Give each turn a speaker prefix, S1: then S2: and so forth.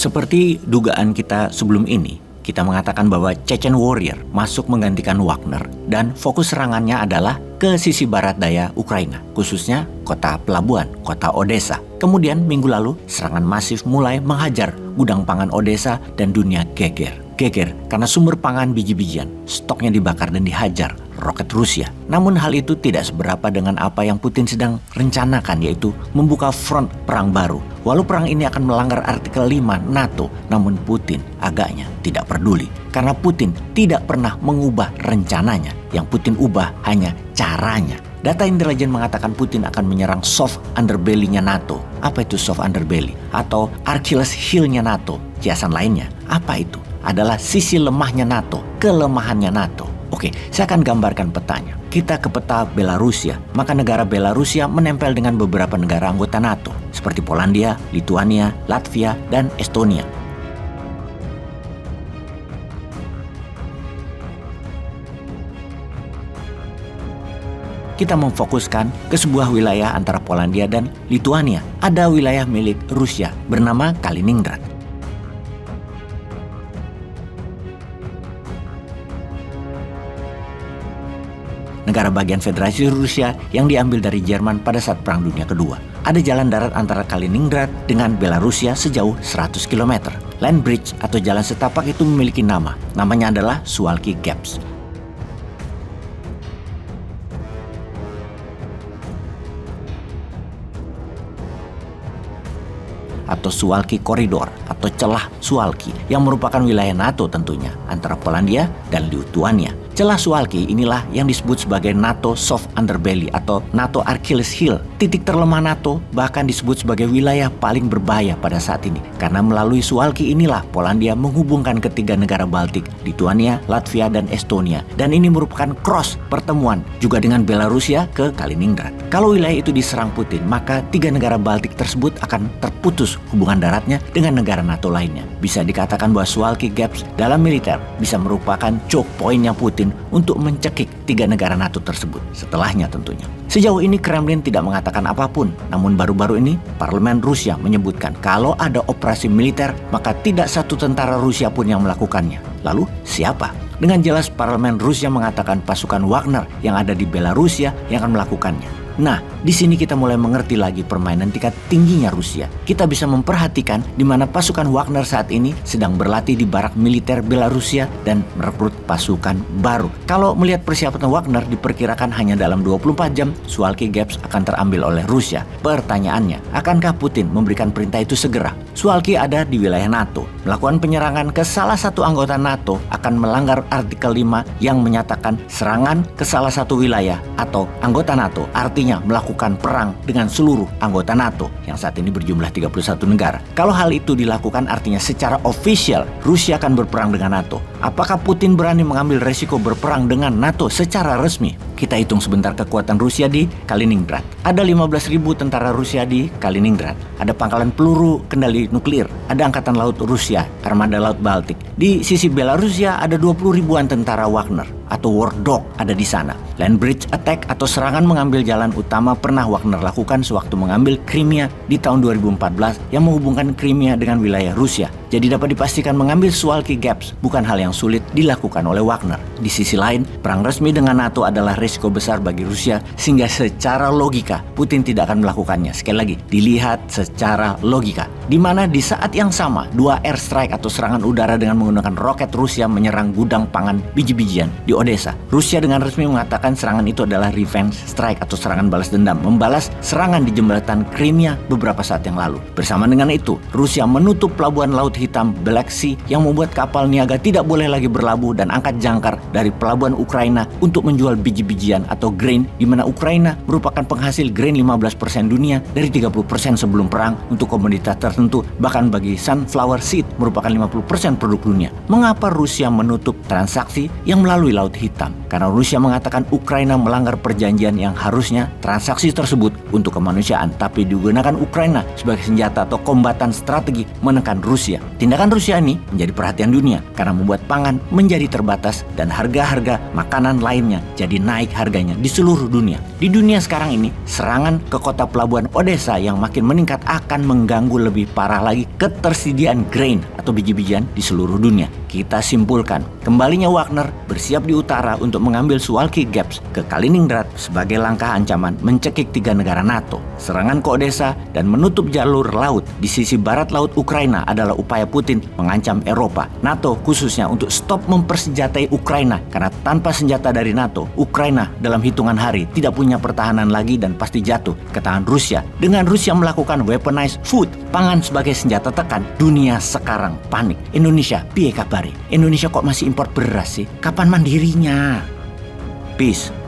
S1: Seperti dugaan kita sebelum ini, kita mengatakan bahwa Chechen Warrior masuk menggantikan Wagner dan fokus serangannya adalah ke sisi barat daya Ukraina, khususnya kota pelabuhan, kota Odessa. Kemudian minggu lalu serangan masif mulai menghajar gudang pangan Odessa dan dunia geger. Geger karena sumber pangan biji-bijian, stoknya dibakar dan dihajar roket Rusia. Namun hal itu tidak seberapa dengan apa yang Putin sedang rencanakan, yaitu membuka front perang baru. Walau perang ini akan melanggar artikel 5 NATO, namun Putin agaknya tidak peduli. Karena Putin tidak pernah mengubah rencananya. Yang Putin ubah hanya caranya. Data intelijen mengatakan Putin akan menyerang soft underbelly-nya NATO. Apa itu soft underbelly? Atau Achilles heel-nya NATO. Kiasan lainnya, apa itu? Adalah sisi lemahnya NATO, kelemahannya NATO. Oke, saya akan gambarkan petanya. Kita ke peta Belarusia, maka negara Belarusia menempel dengan beberapa negara anggota NATO, seperti Polandia, Lituania, Latvia, dan Estonia. Kita memfokuskan ke sebuah wilayah antara Polandia dan Lituania. Ada wilayah milik Rusia bernama Kaliningrad. Negara bagian Federasi Rusia yang diambil dari Jerman pada saat Perang Dunia Kedua. Ada jalan darat antara Kaliningrad dengan Belarusia sejauh 100 km. Land bridge atau jalan setapak itu memiliki nama. Namanya adalah Suwalki Gaps. Atau Suwalki Corridor atau celah Suwalki yang merupakan wilayah NATO tentunya antara Polandia dan Lituania. Celah Suwalki inilah yang disebut sebagai NATO soft underbelly atau NATO Achilles heel. Titik terlemah NATO bahkan disebut sebagai wilayah paling berbahaya pada saat ini. Karena melalui Suwalki inilah Polandia menghubungkan ketiga negara Baltik, Lituania, Latvia, dan Estonia. Dan ini merupakan cross pertemuan juga dengan Belarusia ke Kaliningrad. Kalau wilayah itu diserang Putin, maka tiga negara Baltik tersebut akan terputus hubungan daratnya dengan negara NATO lainnya. Bisa dikatakan bahwa Suwalki Gaps dalam militer bisa merupakan choke point-nya Putin untuk mencekik tiga negara NATO tersebut. Setelahnya tentunya. Sejauh ini Kremlin tidak mengatakan apapun, namun baru-baru ini parlemen Rusia menyebutkan kalau ada operasi militer maka tidak satu tentara Rusia pun yang melakukannya. Lalu siapa? Dengan jelas parlemen Rusia mengatakan pasukan Wagner yang ada di Belarusia yang akan melakukannya. Nah, di sini kita mulai mengerti lagi permainan tingkat tingginya Rusia. Kita bisa memperhatikan di mana pasukan Wagner saat ini sedang berlatih di barak militer Belarusia dan merekrut pasukan baru. Kalau melihat persiapan Wagner diperkirakan hanya dalam 24 jam, Suwalki Gaps akan terambil oleh Rusia. Pertanyaannya, akankah Putin memberikan perintah itu segera? Suwalki ada di wilayah NATO. Melakukan penyerangan ke salah satu anggota NATO akan melanggar artikel 5 yang menyatakan serangan ke salah satu wilayah atau anggota NATO artinya melakukan perang dengan seluruh anggota NATO yang saat ini berjumlah 31 negara. Kalau hal itu dilakukan artinya secara official Rusia akan berperang dengan NATO. Apakah Putin berani mengambil resiko berperang dengan NATO secara resmi? Kita hitung sebentar kekuatan Rusia di Kaliningrad. Ada 15.000 tentara Rusia di Kaliningrad. Ada pangkalan peluru kendali nuklir. Ada angkatan laut Rusia, armada laut Baltik. Di sisi Belarusia ada 20.000-an tentara Wagner atau War Dog ada di sana. Land bridge attack atau serangan mengambil jalan utama pernah Wagner lakukan sewaktu mengambil Crimea di tahun 2014 yang menghubungkan Crimea dengan wilayah Rusia. Jadi dapat dipastikan mengambil Suwalki Gaps bukan hal yang sulit dilakukan oleh Wagner. Di sisi lain, perang resmi dengan NATO adalah risiko besar bagi Rusia sehingga secara logika Putin tidak akan melakukannya. Sekali lagi, dilihat secara logika. Di mana di saat yang sama, dua airstrike atau serangan udara dengan menggunakan roket Rusia menyerang gudang pangan biji-bijian di Odessa. Rusia dengan resmi mengatakan serangan itu adalah revenge strike atau serangan balas dendam, membalas serangan di jembatan Crimea beberapa saat yang lalu. Bersama dengan itu, Rusia menutup pelabuhan Laut Hitam Black Sea yang membuat kapal niaga tidak boleh lagi berlabuh dan angkat jangkar dari pelabuhan Ukraina untuk menjual biji-bijian atau grain, di mana Ukraina merupakan penghasil grain 15% dunia dari 30% sebelum perang untuk komoditas tertentu, bahkan bagi sunflower seed merupakan 50% produk dunia. Mengapa Rusia menutup transaksi yang melalui Laut Hitam? Karena Rusia mengatakan Ukraina melanggar perjanjian yang harusnya transaksi tersebut untuk kemanusiaan, tapi digunakan Ukraina sebagai senjata atau kombatan strategi menekan Rusia. Tindakan Rusia ini menjadi perhatian dunia karena membuat pangan menjadi terbatas dan harga-harga makanan lainnya jadi naik harganya di seluruh dunia. Di dunia sekarang ini, serangan ke kota pelabuhan Odessa yang makin meningkat akan mengganggu lebih parah lagi ketersediaan grain atau biji-bijian di seluruh dunia. Kita simpulkan, kembalinya Wagner bersiap di utara untuk mengambil Suwalki Gaps ke Kaliningrad sebagai langkah ancaman mencekik 3 negara NATO. Serangan ke Odessa dan menutup jalur laut di sisi barat laut Ukraina adalah upaya Putin mengancam Eropa, NATO khususnya untuk stop mempersenjatai Ukraina karena tanpa senjata dari NATO, Ukraina dalam hitungan hari tidak punya pertahanan lagi dan pasti jatuh ke tangan Rusia. Dengan Rusia melakukan weaponized food, pangan sebagai senjata tekan, dunia sekarang panik. Indonesia, piye kabari? Indonesia kok masih impor beras sih? Kapan mandirinya? Peace.